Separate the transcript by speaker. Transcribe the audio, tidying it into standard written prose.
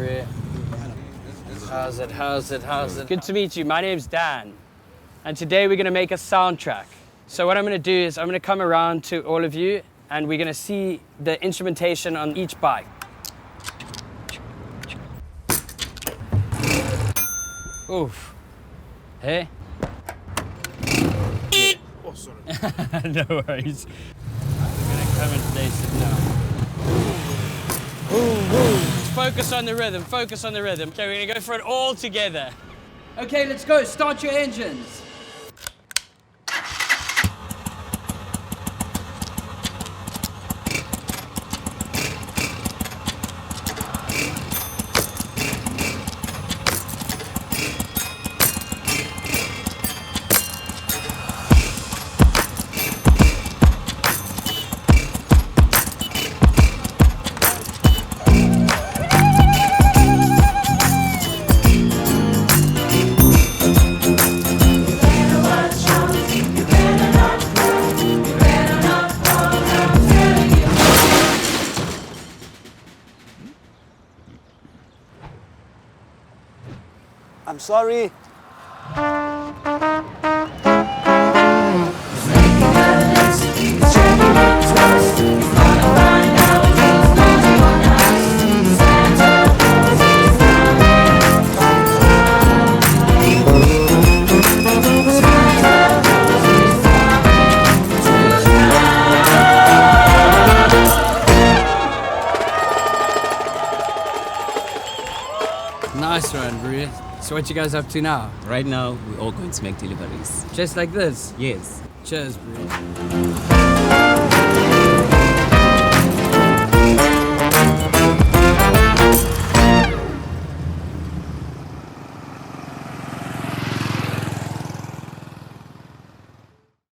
Speaker 1: bro? How's it? Good to meet you. My name's Dan. And today we're gonna make a soundtrack. So what I'm gonna do is I'm gonna come around to all of you and we're gonna see the instrumentation on each bike. Oof. Hey? Yeah.
Speaker 2: Oh, sorry.
Speaker 1: No worries. We're gonna come and place it now. Focus on the rhythm, focus on the rhythm. Okay, we're gonna go for it all together. Okay, let's go. Start your engines.
Speaker 3: I'm sorry.
Speaker 1: Nice one, bro. So what you guys up to now?
Speaker 4: Right now, we're all going to make deliveries.
Speaker 1: Just like this?
Speaker 4: Yes.
Speaker 1: Cheers, bro.